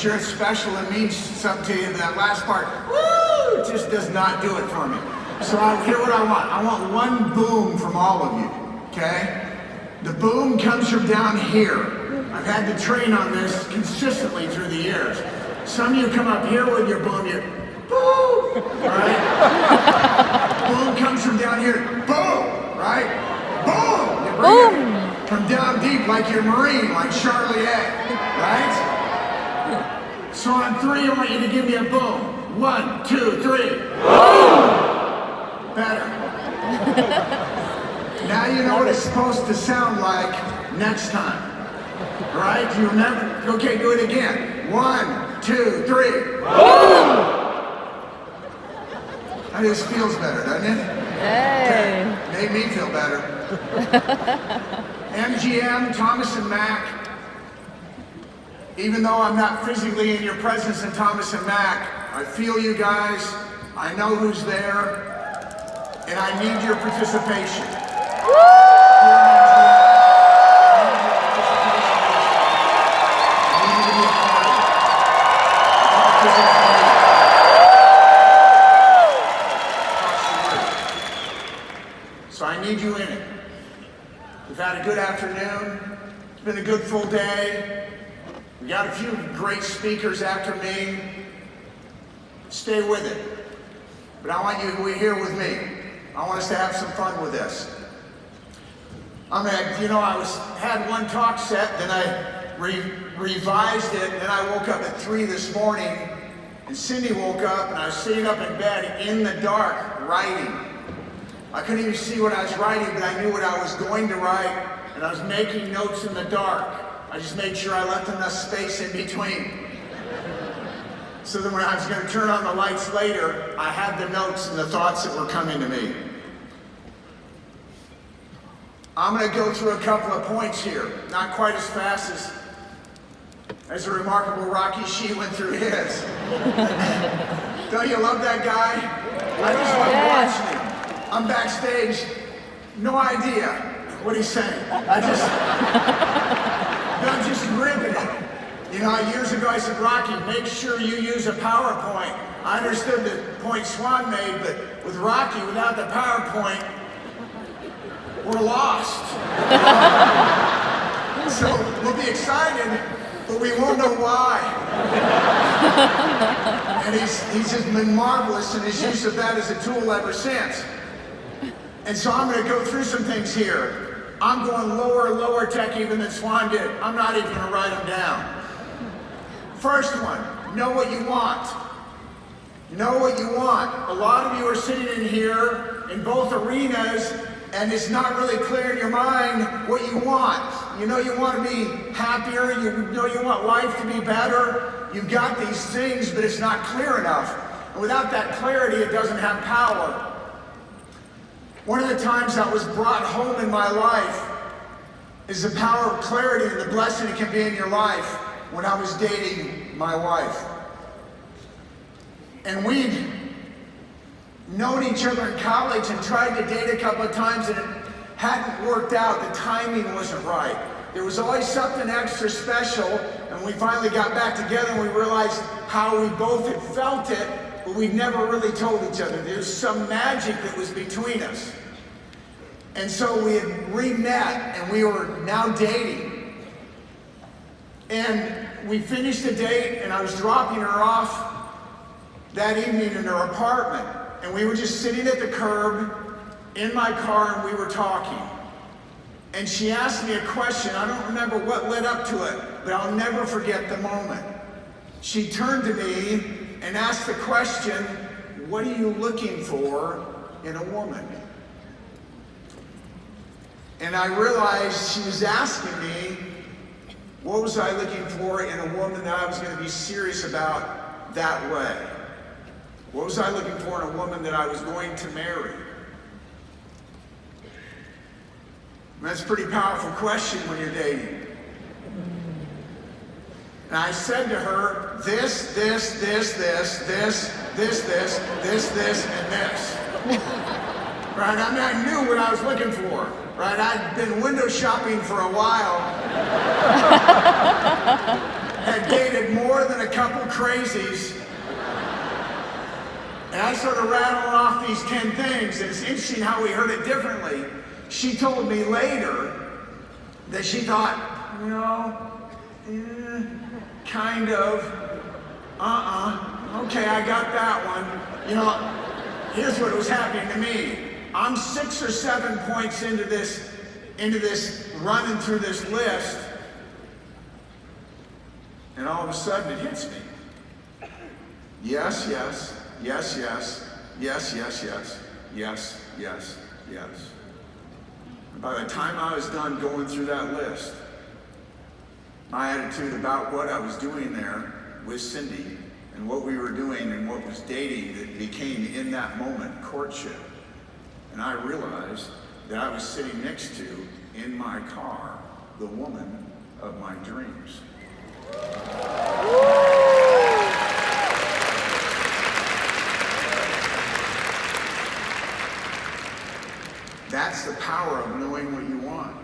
sure it's special and means something to you. That last part, woo, just does not do it for me. So here's what I want. I want one boom from all of you, okay? The boom comes from down here. I've had to train on this consistently through the years. Some of you come up here with your boom, you boom, right? Boom comes from down here, boom, right? Boom! You bring it from down deep like you're Marine, like Charlie A, right? So on three, I want you to give me a boom. 1, 2, 3. Boom! Better. Now you know what it's supposed to sound like next time. Right? Do you remember? Okay, do it again. 1, 2, 3. Boom! That just feels better, doesn't it? Hey. Okay. Made me feel better. MGM, Thomas and Mack. Even though I'm not physically in your presence in Thomas and Mack, I feel you guys. I know who's there. And I need your participation. So I need you in it. We've had a good afternoon. It's been a good full day. We got a few great speakers after me. Stay with it. But I want you to be here with me. I want us to have some fun with this. I had one talk set, then I revised it, and then I woke up at 3 this morning, and Cindy woke up, and I was sitting up in bed in the dark writing. I couldn't even see what I was writing, but I knew what I was going to write, and I was making notes in the dark. I just made sure I left enough space in between. So that when I was going to turn on the lights later, I had the notes and the thoughts that were coming to me. I'm going to go through a couple of points here, not quite as fast as the remarkable Rocky Shee went through his. Don't you love that guy? I just love watching him. I'm backstage, no idea what he's saying. I'm just ripping it. You know, years ago I said, Rocky, make sure you use a PowerPoint. I understood the point Swan made, but with Rocky, without the PowerPoint, we're lost. So we'll be excited, but we won't know why. And he's just been marvelous in his use of that as a tool ever since. And so I'm going to go through some things here. I'm going lower tech even than Swan did. I'm not even going to write them down. First one, know what you want. Know what you want. A lot of you are sitting in here in both arenas, and it's not really clear in your mind what you want. You know you want to be happier, you know you want life to be better. You've got these things, but it's not clear enough. And without that clarity, it doesn't have power. One of the times that was brought home in my life is the power of clarity and the blessing it can be in your life when I was dating my wife. And we'd known each other in college and tried to date a couple of times, and it hadn't worked out. The timing wasn't right. There was always something extra special, and we finally got back together and we realized how we both had felt it, but we never really told each other. There was some magic that was between us. And so we had re-met and we were now dating. And we finished the date and I was dropping her off that evening in her apartment. And we were just sitting at the curb in my car and we were talking. And she asked me a question. I don't remember what led up to it, but I'll never forget the moment. She turned to me and asked the question, what are you looking for in a woman? And I realized she was asking me, what was I looking for in a woman that I was going to be serious about that way? What was I looking for in a woman that I was going to marry? And that's a pretty powerful question when you're dating. And I said to her, this, and this. Right? I mean, I knew what I was looking for. Right? I'd been window shopping for a while. Had dated more than a couple crazies. And I sort of rattled off these 10 things, and it's interesting how we heard it differently. She told me later that she thought, kind of, okay, I got that one. Here's what was happening to me. I'm 6 or 7 points into this running through this list, and all of a sudden it hits me. Yes, yes, yes, yes, yes, yes, yes, yes, yes, yes. And by the time I was done going through that list, my attitude about what I was doing there with Cindy and what we were doing and what was dating that became in that moment courtship. And I realized that I was sitting next to, in my car, the woman of my dreams. That's the power of knowing what you want.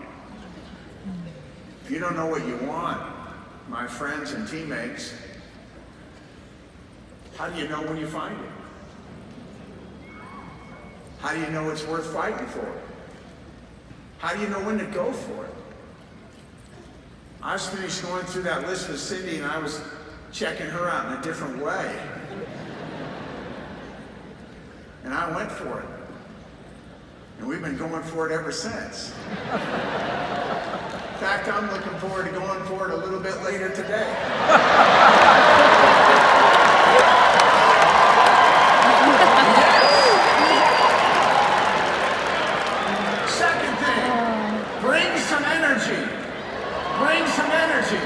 If you don't know what you want, my friends and teammates, how do you know when you find it? How do you know it's worth fighting for? How do you know when to go for it? I was finished going through that list with Cindy, and I was checking her out in a different way. And I went for it. And we've been going for it ever since. In fact, I'm looking forward to going for it a little bit later today. Second thing, bring some energy. Bring some energy.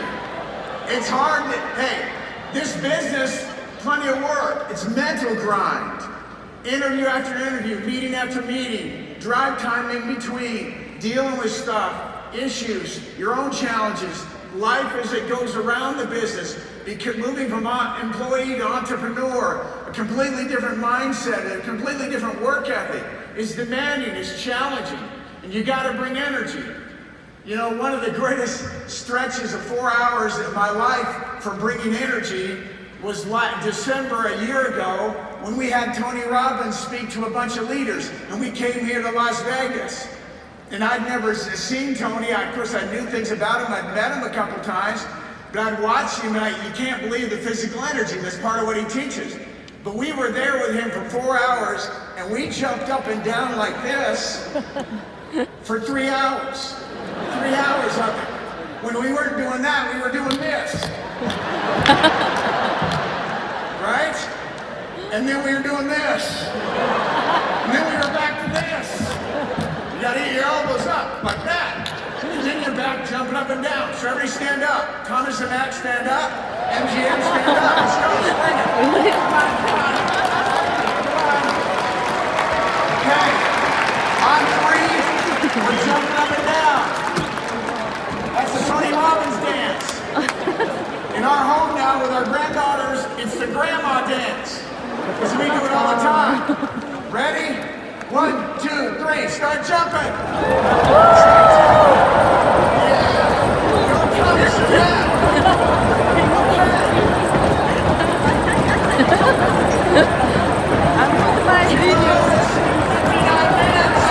It's hard this business, plenty of work. It's mental grind. Interview after interview, meeting after meeting, drive time in between, dealing with stuff, issues, your own challenges, life as it goes around the business, moving from employee to entrepreneur, a completely different mindset, a completely different work ethic. It's demanding, it's challenging, and you got to bring energy. One of the greatest stretches of 4 hours of my life for bringing energy was December a year ago when we had Tony Robbins speak to a bunch of leaders, and we came here to Las Vegas. And I'd never seen Tony. Of course, I knew things about him. I'd met him a couple times, but I'd watched him, and you can't believe the physical energy. That's part of what he teaches. But we were there with him for 4 hours, and we jumped up and down like this for 3 hours. 3 hours of it. When we weren't doing that, we were doing this. Right? And then we were doing this. And then we were back to this. You gotta get your elbows up, like that. And then you're back jumping up and down. So everybody stand up. Thomas and Matt stand up. MGM stand up. Let's go, swing it. Come on, come on. Come on. Okay. On 3, we're jumping up and down. That's the Tony Robbins dance. In our home now with our granddaughters, it's the grandma dance. Because we do it all the time. Ready? 1, 2, 3, start jumping. Start jumping. Yeah. Go Thomas, yeah. I'm with my video. 59 minutes.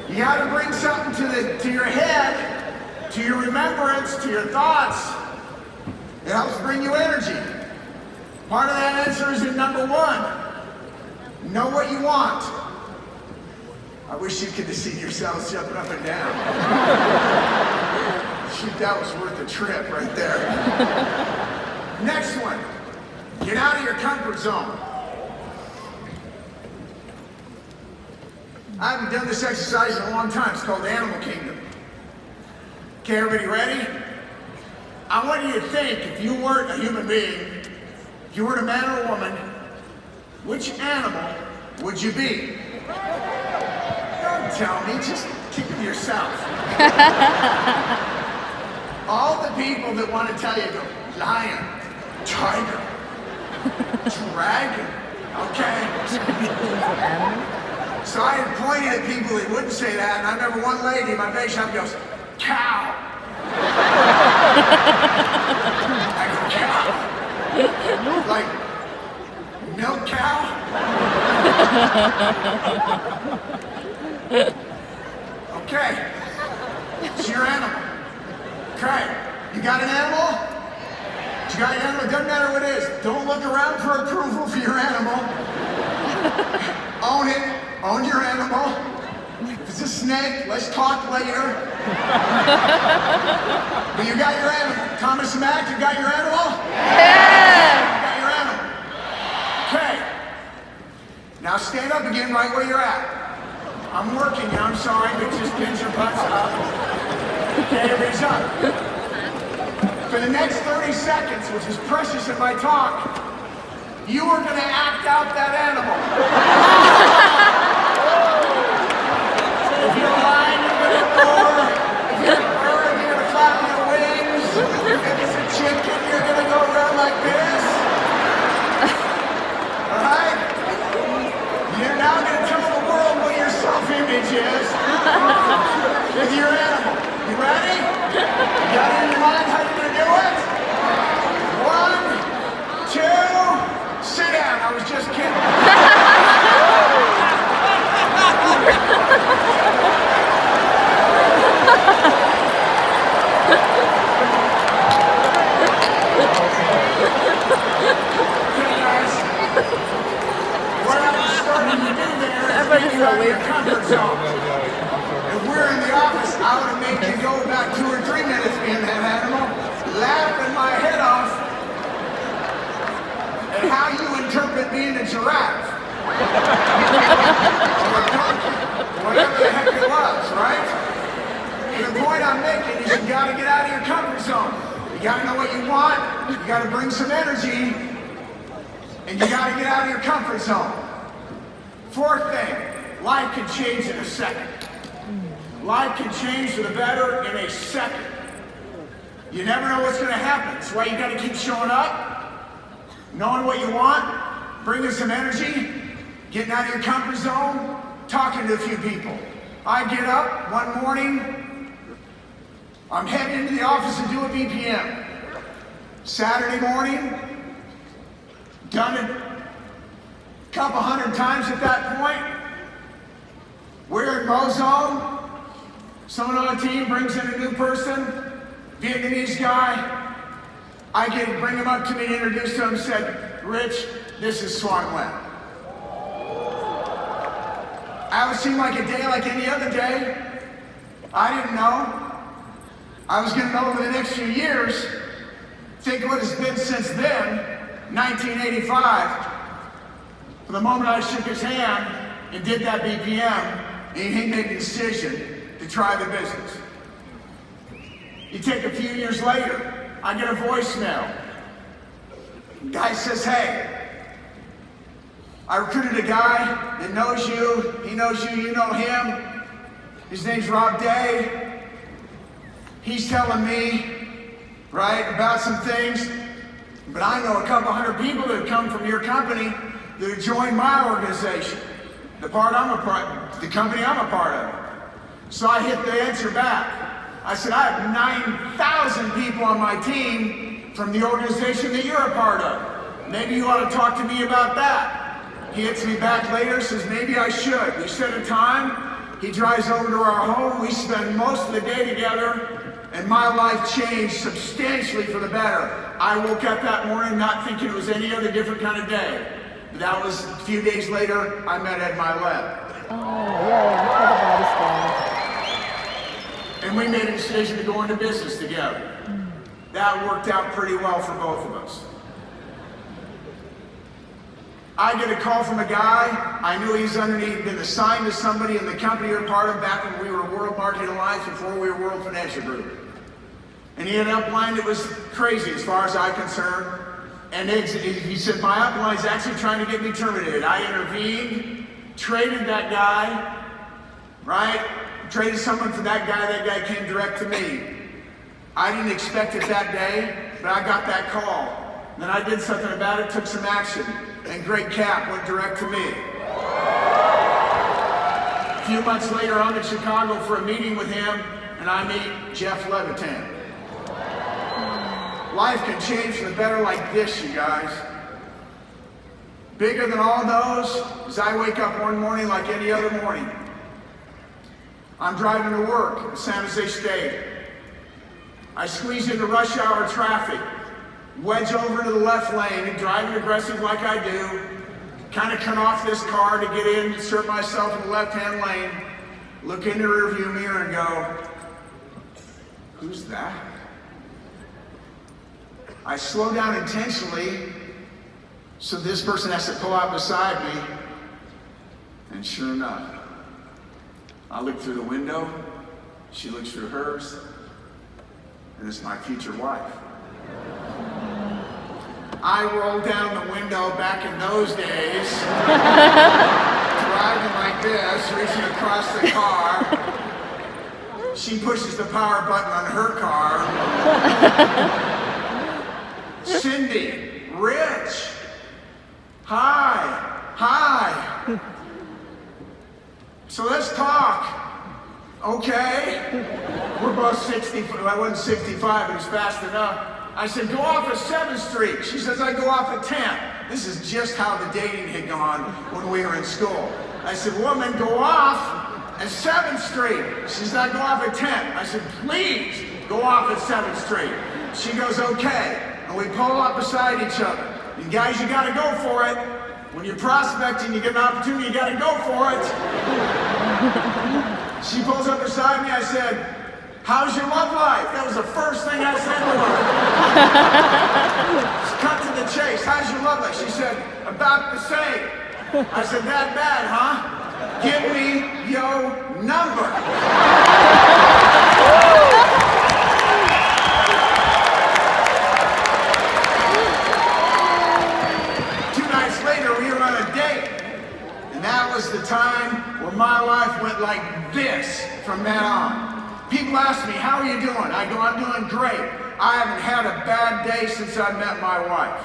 You got to bring something to your head, to your remembrance, to your thoughts. It helps bring you energy. Part of that answer is in number 1. Know what you want. I wish you could have seen yourselves jumping up and down. Shoot, that was worth a trip right there. Next one. Get out of your comfort zone. I haven't done this exercise in a long time. It's called the Animal Kingdom. Okay, everybody ready? I want you to think, if you weren't a human being, if you weren't a man or a woman, which animal would you be? Don't tell me, just keep it to yourself. All the people that want to tell you go, lion, tiger, dragon, okay? So I had pointed at people that wouldn't say that, and I remember one lady in my bake shop goes, cow. I go, cow? Like, milk cow? Okay, it's your animal. Okay, you got an animal? You got an animal, it doesn't matter what it is. Don't look around for approval for your animal. Own it, own your animal. If it's a snake, let's talk later. But you got your animal. Thomas and Mac, you got your animal? Yeah! You got your animal. Okay. Now stand up again right where you're at. I'm working you, I'm sorry, but just get your butts up. Okay, everybody's up. For the next 30 seconds, which is precious in my talk, you are going to act out that animal. If you're lying, you're going to roar. If you're a bird, you're going to flap your wings. If it's a chicken, you're going to go around like this. All right? You're now going to tell the world what your self-image is with your animal. You ready? You got it in your mind how you're going to do it? 1, 2, sit down. I was just kidding. Okay, guys. What I'm starting to do there is get you out of your comfort zone. If we're in the office, I would have made you go about 2 or 3 minutes being that animal, laughing my head off at how you interpret being a giraffe. Or a donkey, whatever the heck it was, right? And the point I'm making is you gotta get out of your comfort zone. You gotta know what you want, you gotta bring some energy, and you gotta get out of your comfort zone. 4th thing, life can change in a second. Life can change for the better in a second. You never know what's gonna happen. That's why you gotta keep showing up, knowing what you want, bringing some energy, getting out of your comfort zone, talking to a few people. I get up one morning, I'm heading into the office to do a BPM. Saturday morning, done it a couple 100 times at that point. We're in Mozone. Someone on the team brings in a new person, Vietnamese guy. I bring him up to me, introduced him, said, Rich, this is Swan Nguyen. I would seem like a day like any other day. I didn't know. I was going to know over the next few years. Think what it's been since then, 1985. From the moment I shook his hand and did that BPM, and he made the decision to try the business. You take a few years later, I get a voicemail. Guy says, hey, I recruited a guy that knows you, he knows you, you know him. His name's Rob Day. He's telling me, right, about some things, but I know a couple 100 people that have come from your company that have joined my organization, the company I'm a part of. So I hit the answer back. I said, I have 9,000 people on my team from the organization that you're a part of. Maybe you ought to talk to me about that. He hits me back later, says, maybe I should. We set a time. He drives over to our home. We spend most of the day together, and my life changed substantially for the better. I woke up that morning not thinking it was any other different kind of day. That was a few days later, I met Ed Milet. Oh, yeah, I heard about this guy. And we made a decision to go into business together. That worked out pretty well for both of us. I get a call from a guy. I knew he's been assigned to somebody in the company you're part of back when we were World Marketing Alliance, before we were World Financial Group. And he had an upline that was crazy as far as I'm concerned. And he said, my upline is actually trying to get me terminated. I intervened, traded that guy, right? Traded someone for that guy came direct to me. I didn't expect it that day, but I got that call. Then I did something about it, took some action, and Greg Cap went direct to me. A few months later, I'm in Chicago for a meeting with him, and I meet Jeff Levitan. Life can change for the better like this, you guys. Bigger than all those is I wake up one morning like any other morning. I'm driving to work in San Jose State. I squeeze into rush hour traffic, wedge over to the left lane, and driving aggressive like I do, kind of cut off this car to get in, insert myself in the left-hand lane, look in the rearview mirror and go, who's that? I slow down intentionally so this person has to pull out beside me, and sure enough, I look through the window, she looks through hers, and it's my future wife. I rolled down the window back in those days, driving like this, reaching across the car. She pushes the power button on her car. Cindy, Rich, hi. So let's talk. Okay. We're both 60, I wasn't 65, but it was fast enough. I said, go off at 7th Street. She says, I go off at 10th. This is just how the dating had gone when we were in school. I said, woman, go off at 7th Street. She says, I go off at 10th. I said, please go off at 7th Street. She goes, okay. And we pull up beside each other. And guys, you gotta go for it. When you're prospecting, you get an opportunity, you gotta go for it. She pulls up beside me, I said, how's your love life? That was the first thing I said to her. She cut to the chase. How's your love life? She said, about the same. I said, that bad, huh? Give me your number. 2 nights later, we were on a date. And that was the time where my life went like this from then on. People ask me, how are you doing? I go, I'm doing great. I haven't had a bad day since I met my wife.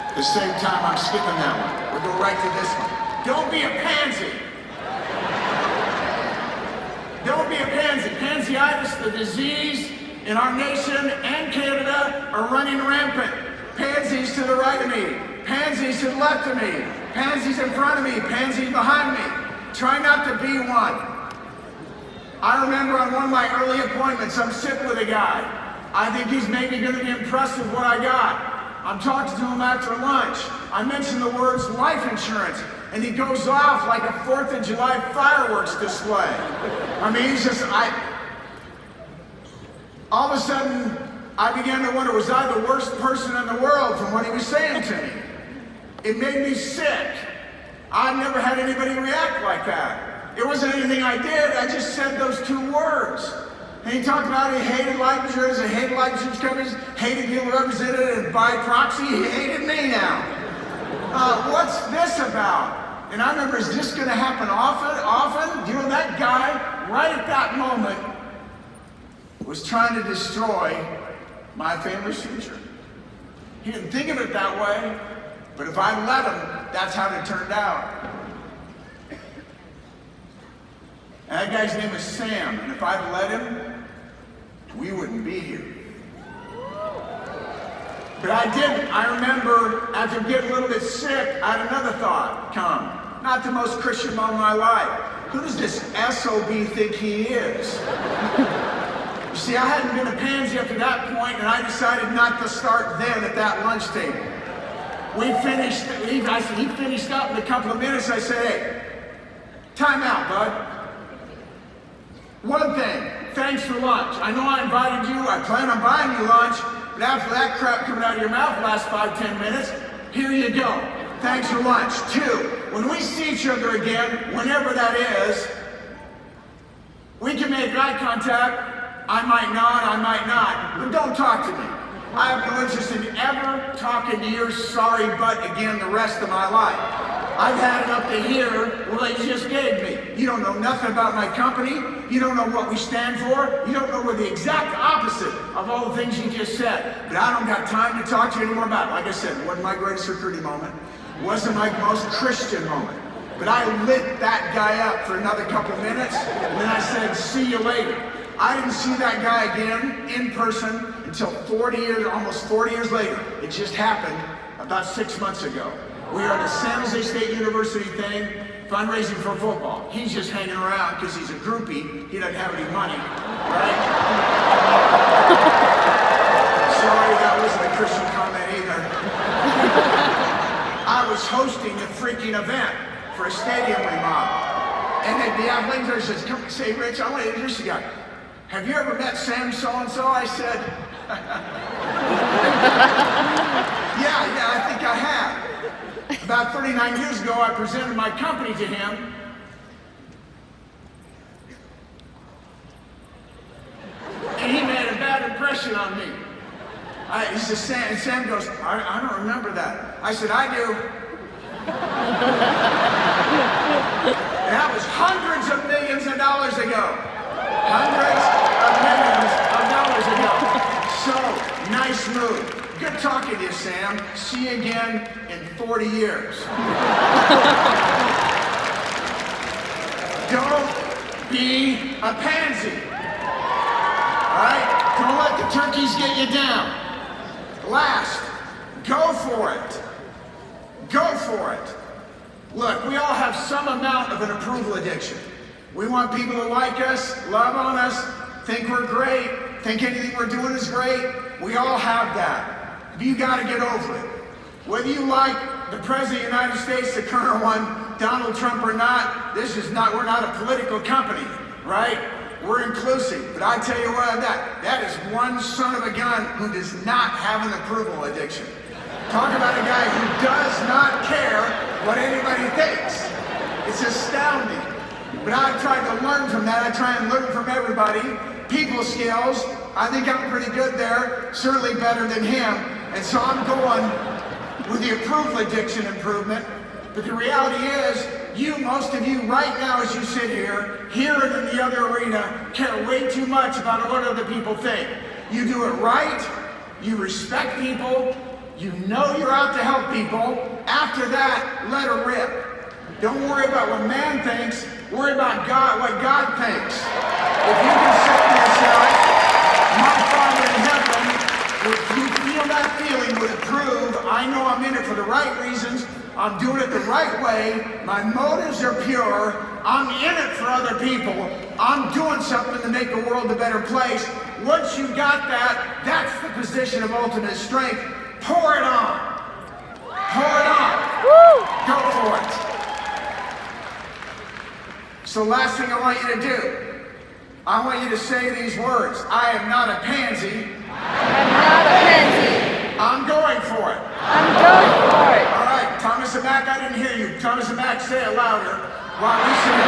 At the same time, I'm skipping that one. We'll go right to this one. Don't be a pansy. Don't be a pansy. Pansyitis, the disease in our nation and Canada, are running rampant. Pansies to the right of me. Pansies to the left of me, pansies in front of me, pansies behind me. Try not to be one. I remember on one of my early appointments, I'm sitting with a guy. I think he's maybe going to be impressed with what I got. I'm talking to him after lunch. I mention the words life insurance, and he goes off like a 4th of July fireworks display. I mean, he's just, all of a sudden, I began to wonder, was I the worst person in the world from what he was saying to me? It made me sick. I've never had anybody react like that. It wasn't anything I did, I just said those 2 words. And he talked about he hated life insurance, he hated life insurance companies, hated people represented, and by proxy, he hated me now. What's this about? And I remember, is this gonna happen often? You know, that guy, right at that moment, was trying to destroy my family's future. He didn't think of it that way. But if I let him, that's how it turned out. And that guy's name is Sam, and if I'd let him, we wouldn't be here. But I didn't. I remember after getting a little bit sick, I had another thought come. Not the most Christian moment of my life. Who does this SOB think he is? You see, I hadn't been a pansy up to that point, and I decided not to start then at that lunch table. He finished up in a couple of minutes. I said, hey, time out, bud. One thing, thanks for lunch. I know I invited you. I plan on buying you lunch. But after that crap coming out of your mouth the last 5-10 minutes, here you go. Thanks for lunch. 2, when we see each other again, whenever that is, we can make eye contact. I might nod, I might not, but don't talk to me. I have no interest in ever talking to your sorry butt again the rest of my life. I've had it up to here what you just gave me. You don't know nothing about my company. You don't know what we stand for. You don't know we're the exact opposite of all the things you just said. But I don't got time to talk to you anymore about it. Like I said, it wasn't my greatest recruiting moment. It wasn't my most Christian moment. But I lit that guy up for another couple minutes, and then I said, see you later. I didn't see that guy again in person until 40 years, almost 40 years later. It just happened about 6 months ago. We are at the San Jose State University thing, fundraising for football. He's just hanging around because he's a groupie. He doesn't have any money, right? Sorry, that wasn't a Christian comment either. I was hosting a freaking event for a stadium remodel. And the athlete there says, come say, Rich, I want to introduce you guy. Have you ever met Sam so-and-so? I said, yeah, I think I have. About 39 years ago, I presented my company to him. And he made a bad impression on me. He says, Sam, and Sam goes, I don't remember that. I said, I do. And that was hundreds of millions of dollars ago. Hundreds of millions of dollars ago. So, nice move. Good talking to you, Sam. See you again in 40 years. Don't be a pansy. All right? Don't let the turkeys get you down. Last, go for it. Go for it. Look, we all have some amount of an approval addiction. We want people to like us, love on us, think we're great, think anything we're doing is great. We all have that. You got to get over it. Whether you like the President of the United States, the current one, Donald Trump or not, we're not a political company, right? We're inclusive. But I tell you what, that is one son of a gun who does not have an approval addiction. Talk about a guy who does not care what anybody thinks. It's astounding. But I've tried to learn from that. I try and learn from everybody. People skills, I think I'm pretty good there, certainly better than him. And so I'm going with the approval addiction improvement. But the reality is, most of you right now as you sit here and in the other arena, care way too much about what other people think. You do it right, you respect people, you know you're out to help people. After that, let her rip. Don't worry about what man thinks, worry about God, what God thinks. If you can say to yourself, my Father in heaven, if you feel that feeling would approve, I know I'm in it for the right reasons, I'm doing it the right way, my motives are pure, I'm in it for other people, I'm doing something to make the world a better place. Once you got that, that's the position of ultimate strength. Pour it on. Pour it on. Woo! Go for it. So last thing I want you to do, I want you to say these words. I am not a pansy. I am not a pansy. I'm going for it. I'm going for it. All right, Thomas and Mac, I didn't hear you. Thomas and Mac, say it louder. While we say it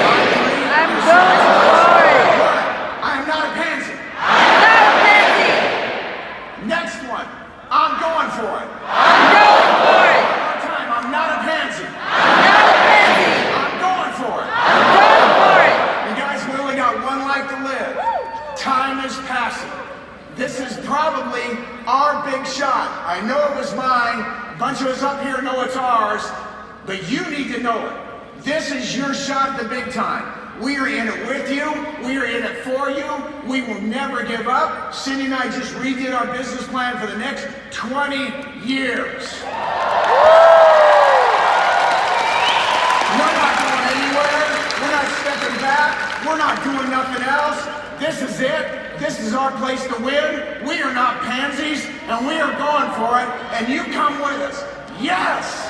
louder. I'm going for it. Good. I am not a pansy. I'm not a pansy. Next one. I'm going for it. I'm going for it. One more time. I'm not a pansy. I'm not a pansy. I'm going for it. I'm going for it. You guys, we only got one life to live. Time is passing. This is probably our big shot. I know it was mine. A bunch of us up here know it's ours. But you need to know it. This is your shot at the big time. We are in it with you. We are in it for you. We will never give up. Cindy and I just redid our business plan for the next 20 years. We're not going anywhere. We're not stepping back. We're not doing nothing else. This is it. This is our place to win. We are not pansies, and we are going for it. And you come with us. Yes!